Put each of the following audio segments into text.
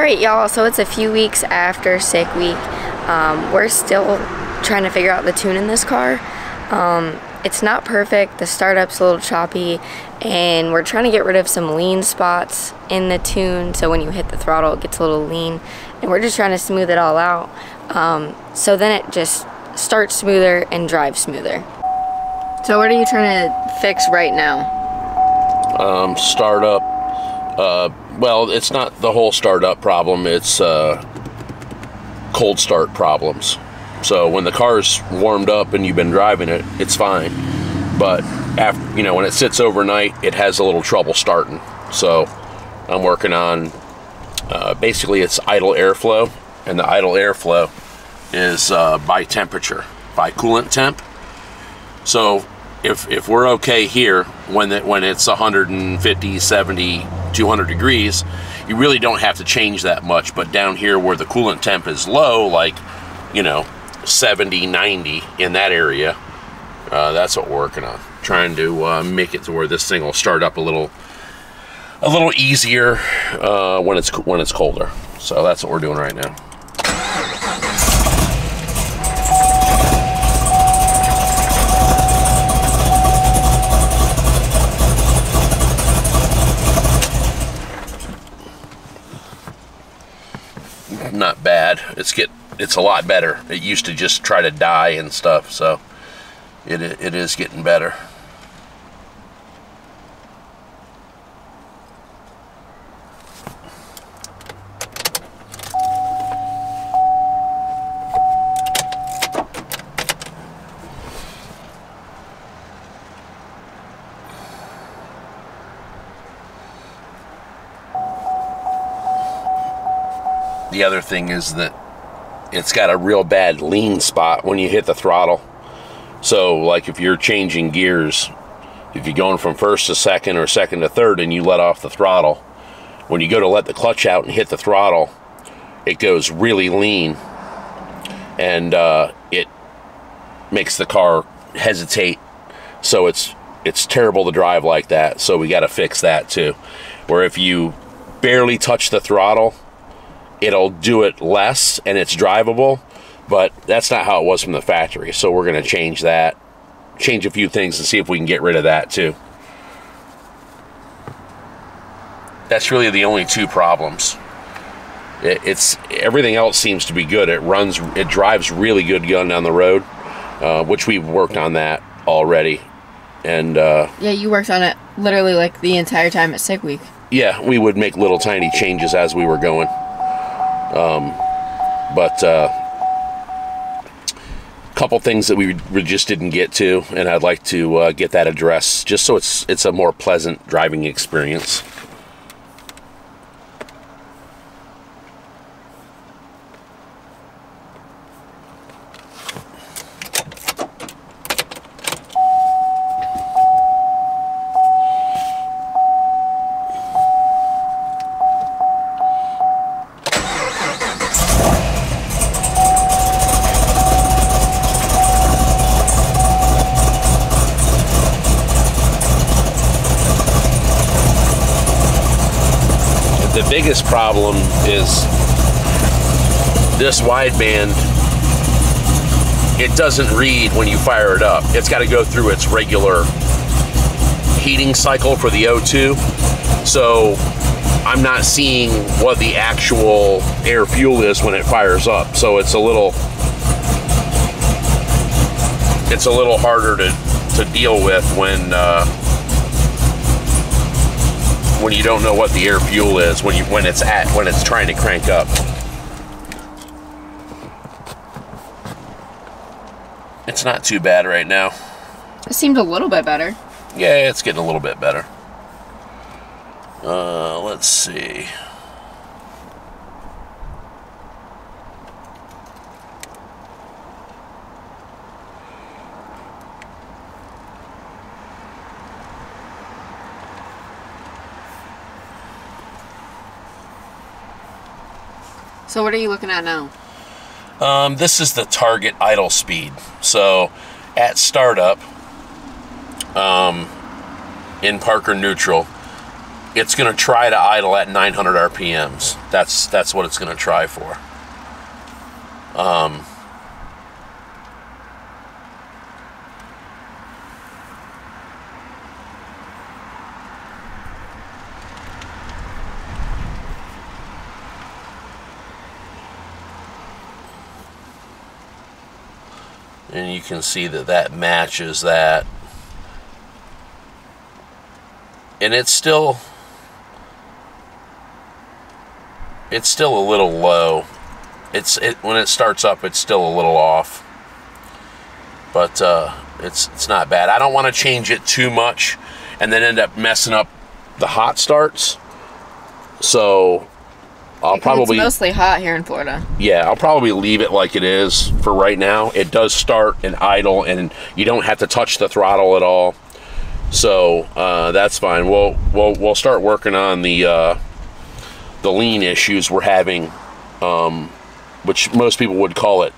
Alright y'all, so it's a few weeks after sick week. We're still trying to figure out the tune in this car. It's not perfect, the startup's a little choppy, and we're trying to get rid of some lean spots in the tune, so when you hit the throttle it gets a little lean, and we're just trying to smooth it all out, so then it just starts smoother and drives smoother. So what are you trying to fix right now? Startup. Well, it's not the whole startup problem, it's cold start problems. So when the car's warmed up and you've been driving it, it's fine. But after, you know, when it sits overnight, it has a little trouble starting. So I'm working on, basically it's idle airflow, and the idle airflow is by temperature, by coolant temp. So if we're okay here when it's 150, 70, 200 degrees, you really don't have to change that much. But down here where the coolant temp is low, like, you know, 70, 90 in that area, that's what we're working on. Trying to make it to where this thing will start up a little easier when it's colder. So that's what we're doing right now. Not bad. It's a lot better. It used to just try to die and stuff, so it is getting better. The other thing is that it's got a real bad lean spot when you hit the throttle. So like if you're changing gears, if you're going from first to second or second to third and you let off the throttle, when you go to let the clutch out and hit the throttle, it goes really lean, and it makes the car hesitate. So it's terrible to drive like that. So we got to fix that too, where if you barely touch the throttle, it'll do it less and it's drivable, but that's not how it was from the factory. So we're going to change that, change a few things and see if we can get rid of that too. That's really the only two problems. It's everything else seems to be good. It drives really good going down the road, which we've worked on that already. And yeah, you worked on it literally like the entire time at sick week. Yeah, we would make little tiny changes as we were going. But a couple things that we just didn't get to, and I'd like to get that addressed just so it's a more pleasant driving experience. The biggest problem is this wideband. It doesn't read when you fire it up. It's got to go through its regular heating cycle for the O2. So I'm not seeing what the actual air fuel is when it fires up. So it's a little harder to deal with when you don't know what the air fuel is when it's trying to crank up. It's not too bad right now. It seemed a little bit better. Yeah, it's getting a little bit better. Let's see. So what are you looking at now? This is the target idle speed. So at startup, in Parker neutral, it's going to try to idle at 900 RPMs. That's what it's going to try for. And you can see that matches that. And it's still a little low. When it starts up, it's still a little off. But it's not bad. I don't want to change it too much and then end up messing up the hot starts. So I'll probably... It's mostly hot here in Florida. Yeah, I'll probably leave it like it is for right now. It does start and idle, and you don't have to touch the throttle at all. So that's fine. We'll start working on the lean issues we're having, which most people would call it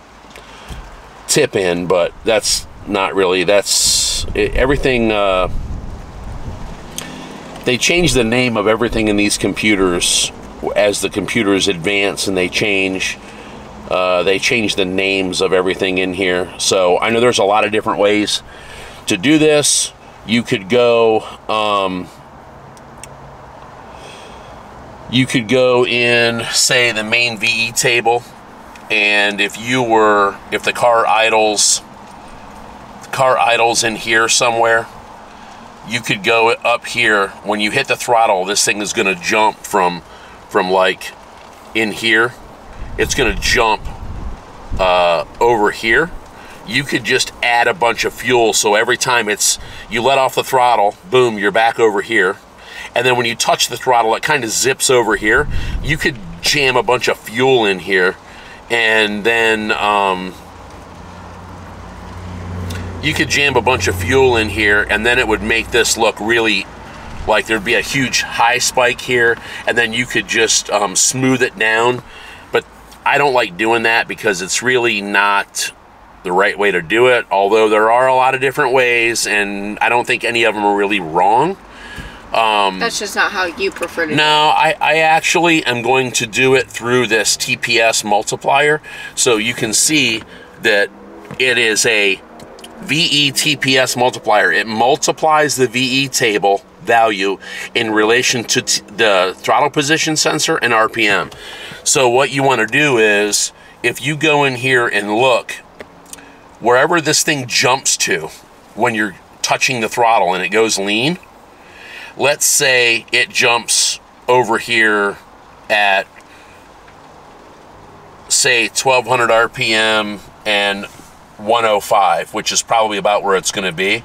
tip in, but that's not really. That's everything. They changed the name of everything in these computers as the computers advance, and they change the names of everything in here. So I know there's a lot of different ways to do this. You could go in, say, the main VE table, and if the car idles in here somewhere, you could go up here. When you hit the throttle, this thing is going to jump from like in here. It's going to jump over here. You could just add a bunch of fuel, so every time you let off the throttle, boom, you're back over here. And then when you touch the throttle, it kind of zips over here. You could jam a bunch of fuel in here, and then it would make this look really like there'd be a huge high spike here, and then you could just smooth it down. But I don't like doing that because it's really not the right way to do it, although there are a lot of different ways, and I don't think any of them are really wrong. That's just not how you prefer to do it. No, I actually am going to do it through this TPS multiplier, so you can see that it is a VE TPS multiplier. It multiplies the VE table value in relation to the throttle position sensor and RPM. So what you want to do is, if you go in here and look, wherever this thing jumps to when you're touching the throttle and it goes lean, let's say it jumps over here at, say, 1200 RPM and 105, which is probably about where it's going to be.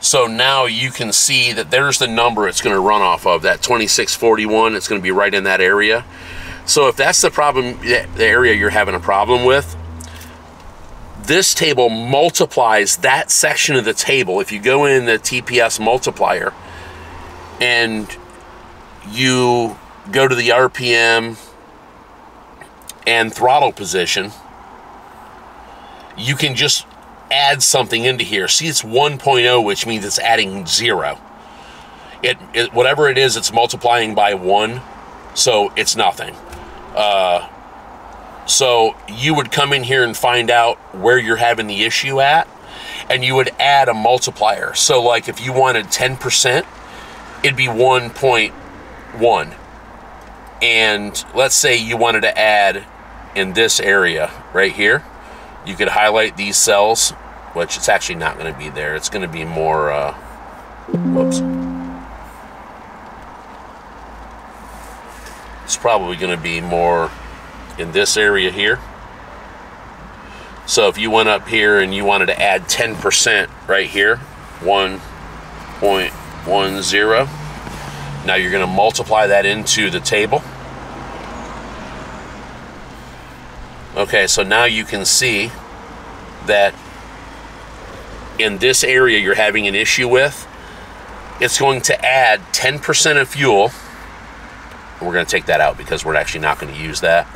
So now you can see that there's the number it's going to run off of, that 2641. It's going to be right in that area. So if that's the problem, the area you're having a problem with, this table multiplies that section of the table. If you go in the TPS multiplier and you go to the RPM and throttle position, you can just add something into here. See, it's 1.0, which means it's adding 0. Whatever it is, it's multiplying by 1, so it's nothing. So you would come in here and find out where you're having the issue at, and you would add a multiplier. So like if you wanted 10%, it'd be 1.1. And let's say you wanted to add in this area right here, you could highlight these cells, which it's actually not going to be there. It's going to be more, whoops. It's probably going to be more in this area here. So if you went up here and you wanted to add 10% right here, 1.10, now you're going to multiply that into the table. Okay, so now you can see that in this area you're having an issue with, it's going to add 10% of fuel. We're going to take that out because we're actually not going to use that.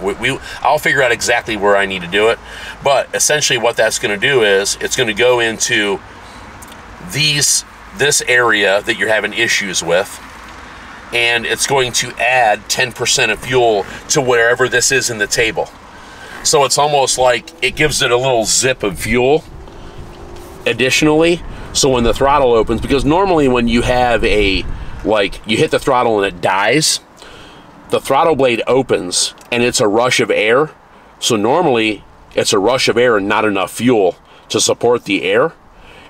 I'll figure out exactly where I need to do it. But essentially what that's going to do is it's going to go into this area that you're having issues with. and it's going to add 10% of fuel to wherever this is in the table. So it's almost like it gives it a little zip of fuel additionally. So when the throttle opens, because normally when you have you hit the throttle and it dies, the throttle blade opens and it's a rush of air. So normally it's a rush of air and not enough fuel to support the air.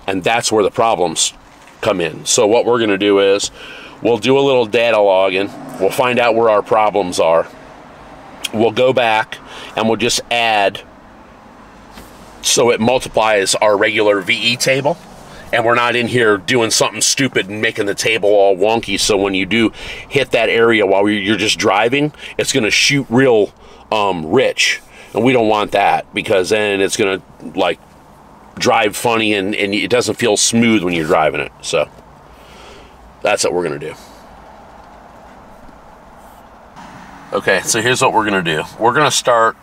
And that's where the problems come in. So what we're gonna do is, we'll do a little data logging. We'll find out where our problems are. We'll go back and we'll just add so it multiplies our regular VE table. And we're not in here doing something stupid and making the table all wonky. So when you do hit that area while you're just driving, it's gonna shoot real rich. And we don't want that, because then it's gonna like drive funny and it doesn't feel smooth when you're driving it. So that's what we're gonna do. Okay, so here's what we're gonna do. We're gonna start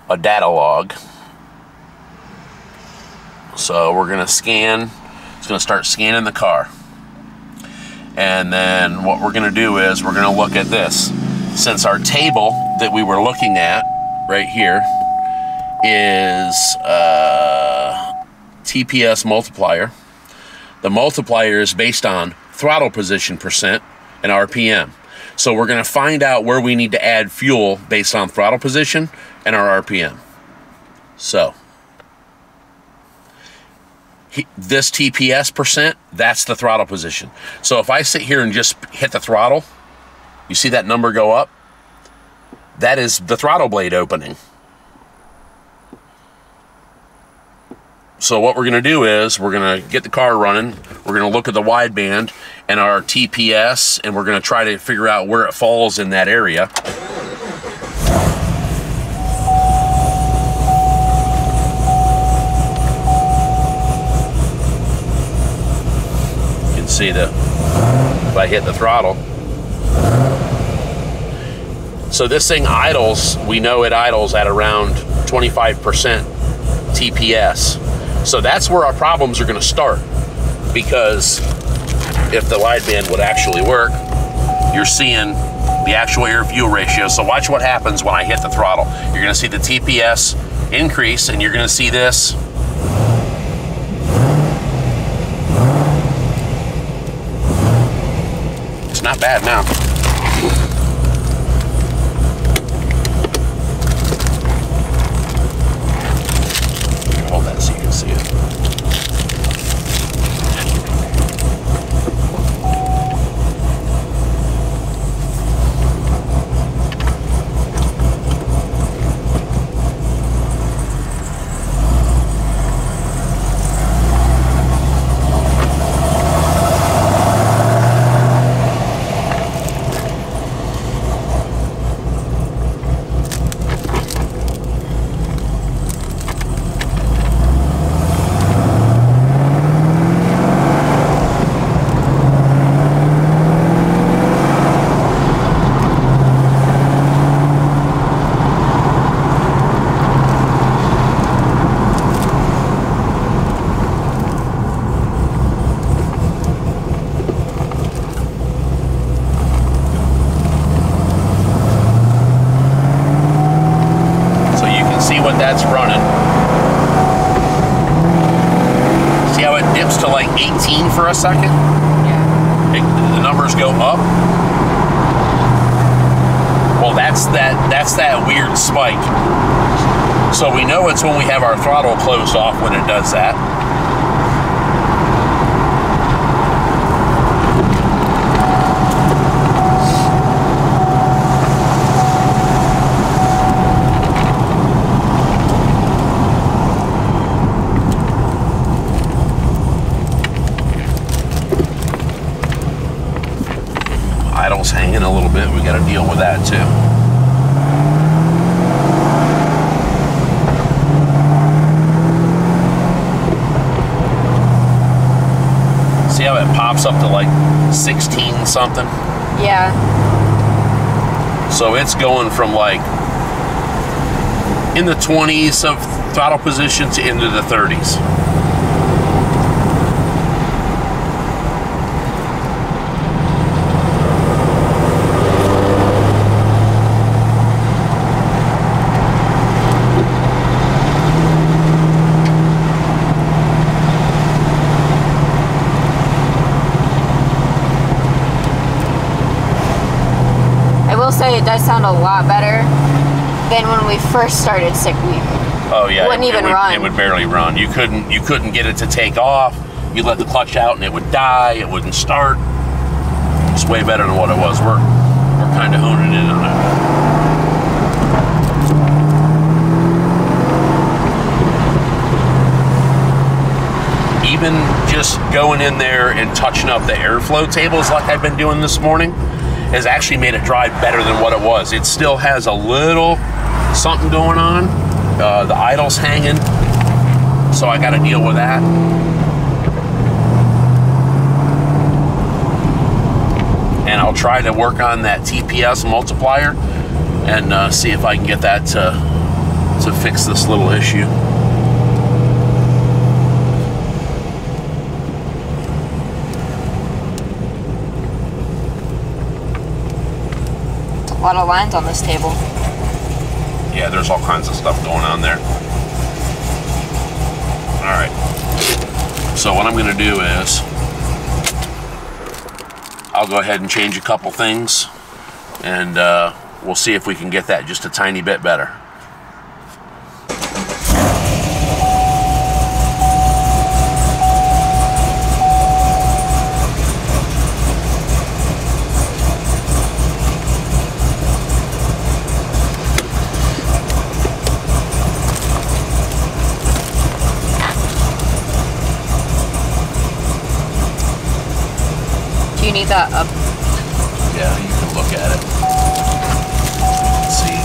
a data log. So we're gonna scan, it's gonna start scanning the car. And then what we're gonna do is we're gonna look at this. Since our table that we were looking at right here is TPS multiplier. The multiplier is based on throttle position percent and RPM. So we're gonna find out where we need to add fuel based on throttle position and our RPM. So this TPS percent, that's the throttle position. So if I sit here and just hit the throttle, you see that number go up? That is the throttle blade opening. So what we're gonna do is, we're gonna get the car running, we're gonna look at the wideband and our TPS, and we're gonna try to figure out where it falls in that area. You can see if I hit the throttle. So this thing idles, we know it idles at around 25% TPS. So that's where our problems are gonna start, because if the wideband would actually work, you're seeing the actual air-fuel ratio. So watch what happens when I hit the throttle. You're gonna see the TPS increase, and you're gonna see this. It's not bad now. Hold that so you can see it. That's running. See how it dips to like 18 for a second? Yeah. The numbers go up. Well, that's that weird spike. So we know it's when we have our throttle closed off when it does that. Idle's hanging a little bit. We got to deal with that too. See how it pops up to like 16 something? Yeah. So it's going from like in the 20s of throttle position to into the 30s. lot better than when we first started sick week. Oh yeah, it wouldn't even run. It would barely run. You couldn't get it to take off. You let the clutch out and it would die. It wouldn't start. It's way better than what it was. We're kind of honing in on it. Even just going in there and touching up the airflow tables like I've been doing this morning has actually made it drive better than what it was. It still has a little something going on. The idle's hanging, so I got to deal with that. And I'll try to work on that TPS multiplier and see if I can get that to fix this little issue. A lot of lines on this table. Yeah, there's all kinds of stuff going on there. All right. So what I'm going to do is I'll go ahead and change a couple things, and we'll see if we can get that just a tiny bit better. You need that up. Yeah, you can look at it. Let's see.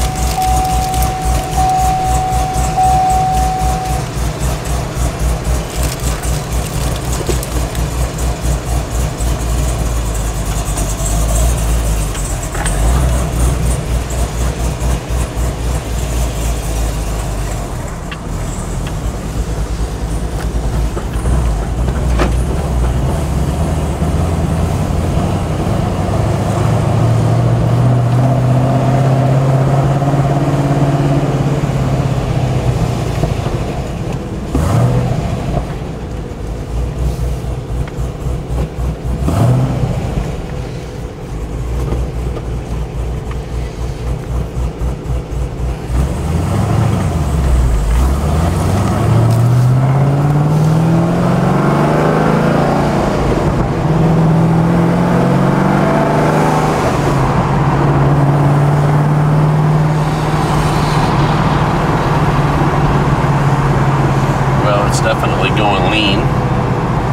Definitely going lean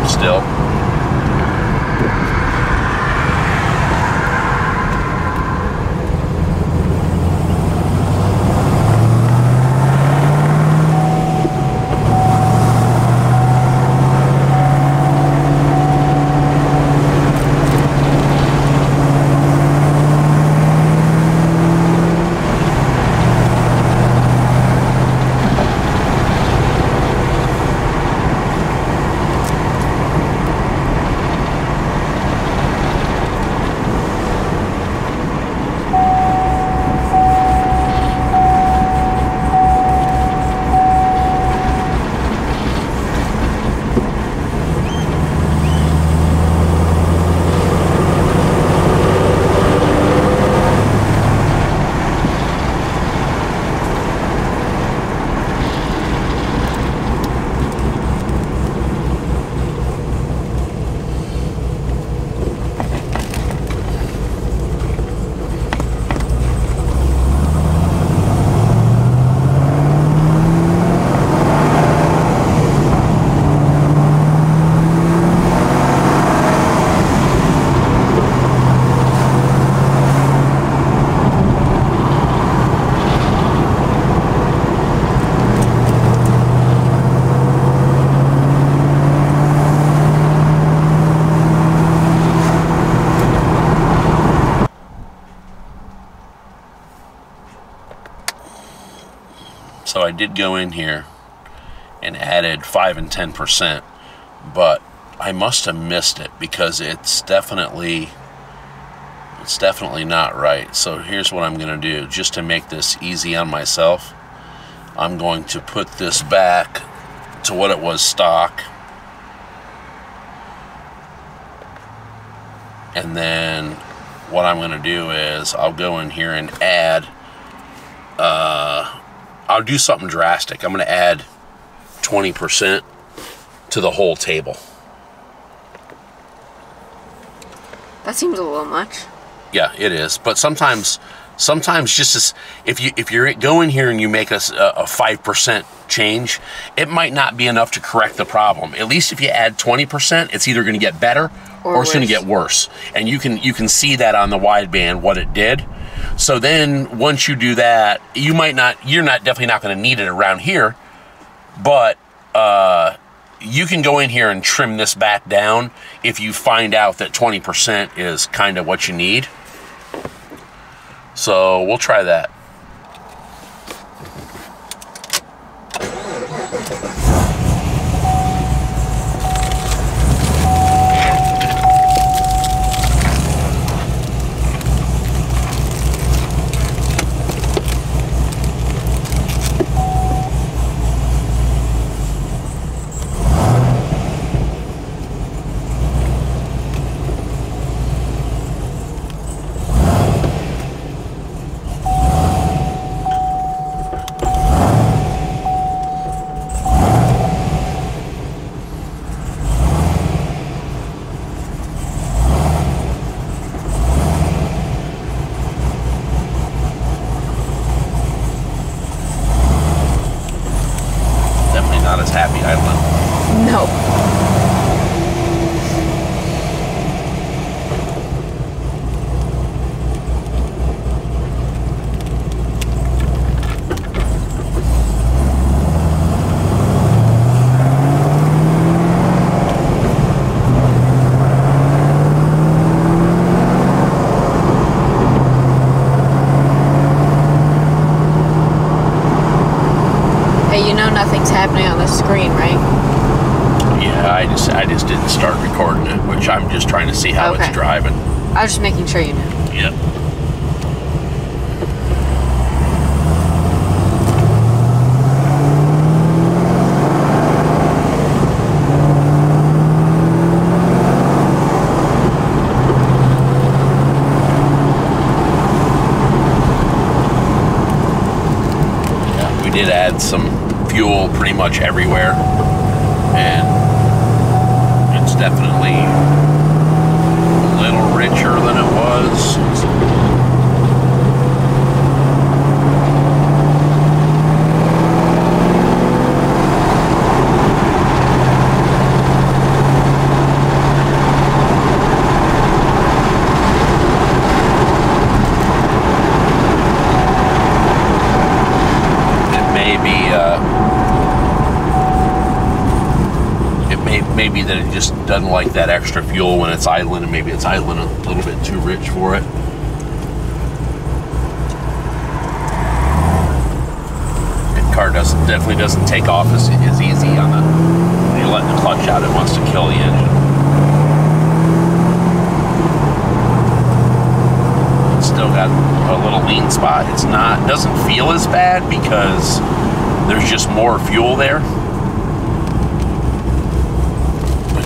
still. So I did go in here and added 5 and 10%, but I must have missed it because it's definitely not right. So here's what I'm going to do, just to make this easy on myself. I'm going to put this back to what it was stock, and then what I'm going to do is I'll go in here and add I'll do something drastic. I'm going to add 20% to the whole table. That seems a little much. Yeah, it is. But sometimes just as if you're going here and you make a 5% change, it might not be enough to correct the problem. At least if you add 20%, it's either going to get better or it's going to get worse. And you can see that on the wideband what it did. So then once you do that, you're definitely not going to need it around here, but you can go in here and trim this back down if you find out that 20% is kind of what you need. So we'll try that. Not as happy idling. No. You know nothing's happening on the screen, right? Yeah, I just didn't start recording it, which I'm just trying to see how it's driving. I was just making sure you knew. Yep. Yeah, we did add some fuel pretty much everywhere, and it's definitely a little richer than it was. Maybe that it just doesn't like that extra fuel when it's idling, and maybe it's idling a little bit too rich for it. The car definitely doesn't take off as easy on the, when you're letting the clutch out. It wants to kill the engine. It's still got a little lean spot. Doesn't feel as bad because there's just more fuel there.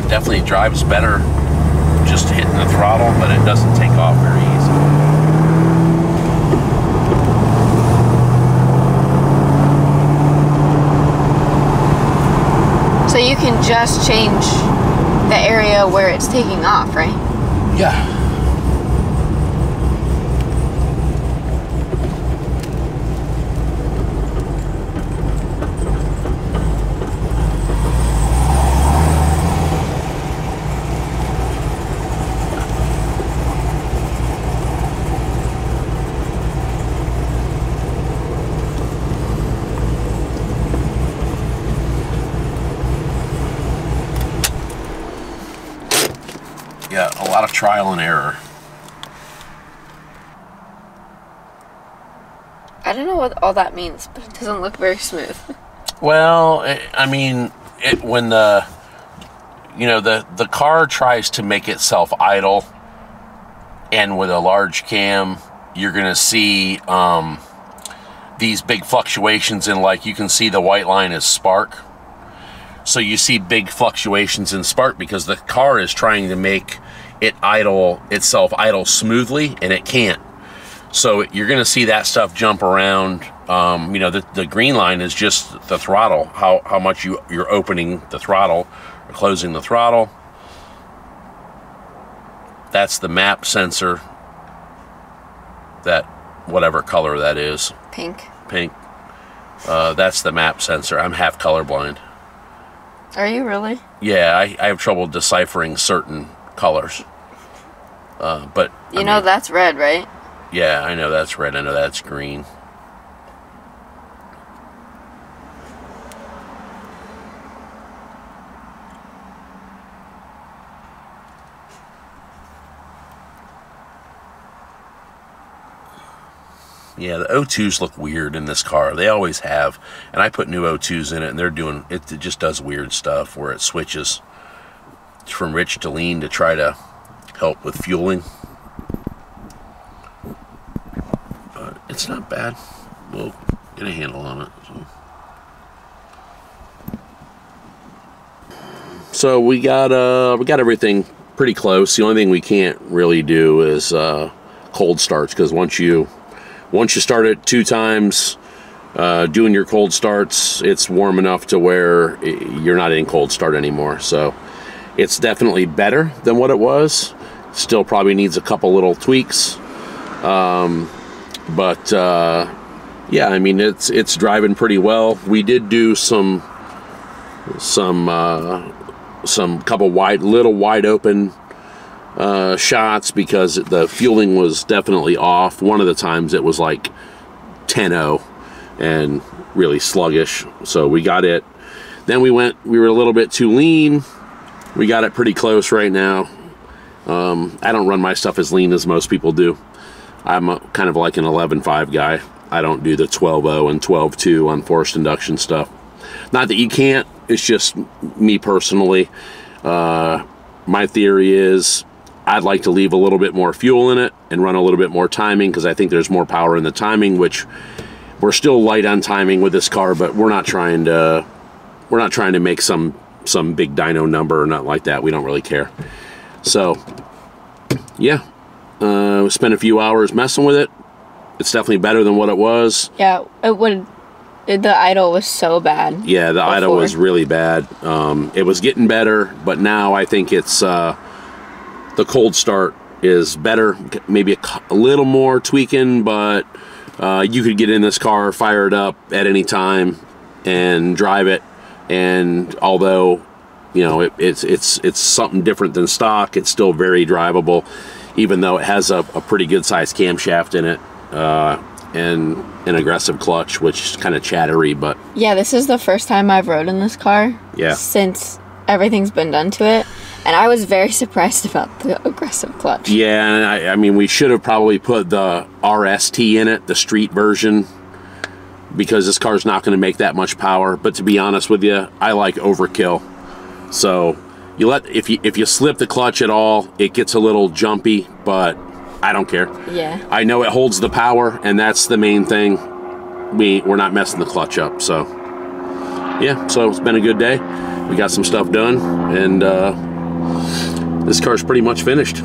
Definitely drives better just hitting the throttle, but it doesn't take off very easy. So you can just change the area where it's taking off, right? Yeah. Yeah, a lot of trial and error. I don't know what all that means, but it doesn't look very smooth. Well, I mean, when the car tries to make itself idle, and with a large cam, you're gonna see these big fluctuations in, like, you can see the white line is spark. So you see big fluctuations in spark because the car is trying to make itself idle smoothly, and it can't. So you're going to see that stuff jump around You know, the green line is just the throttle, how much you're opening the throttle or closing the throttle. That's the map sensor, that whatever color that is. Pink. Pink. That's the map sensor. I'm half colorblind. Are you really? Yeah, I have trouble deciphering certain colors. But you know that's red, right? Yeah, I know that's red. I know that's green. Yeah, the O2s look weird in this car. They always have. And I put new O2s in it, and they're doing it. It just does weird stuff where it switches from rich to lean to try to help with fueling. But it's not bad. We'll get a handle on it. So we got everything pretty close. The only thing we can't really do is cold starts, because once you start it 2 times, doing your cold starts, it's warm enough to where you're not in cold start anymore. So it's definitely better than what it was. Still probably needs a couple little tweaks. But yeah, I mean, it's driving pretty well. We did do some couple little wide open shots, because the fueling was definitely off. One of the times it was like 10-0 and really sluggish, so we got it. Then we were a little bit too lean. We got it pretty close right now. I don't run my stuff as lean as most people do. I'm kind of like an 11.5 guy. I don't do the 12.0 and 12.2 on forced induction stuff. Not that you can't, it's just me personally. My theory is I'd like to leave a little bit more fuel in it and run a little bit more timing, because I think there's more power in the timing, which we're still light on timing with this car, but we're not trying to make some big dyno number or nothing like that. We don't really care. So yeah, we spent a few hours messing with it. It's definitely better than what it was. Yeah, the idle was so bad. Yeah, the idle was really bad. It was getting better, but now I think it's the cold start is better. Maybe a little more tweaking, but you could get in this car, fire it up at any time, and drive it. And although, you know, it's something different than stock, it's still very drivable, even though it has a pretty good sized camshaft in it. And an aggressive clutch, which is kind of chattery, but yeah, this is the first time I've rode in this car. Yeah. Since everything's been done to it, and I was very surprised about the aggressive clutch. Yeah, and I mean, we should have probably put the RST in it, the street version, because this car's not going to make that much power. But to be honest with you, I like overkill. So if you slip the clutch at all, it gets a little jumpy, but I don't care. Yeah. I know it holds the power, and that's the main thing. We're not messing the clutch up. So yeah, so it's been a good day. We got some stuff done, and this car's pretty much finished.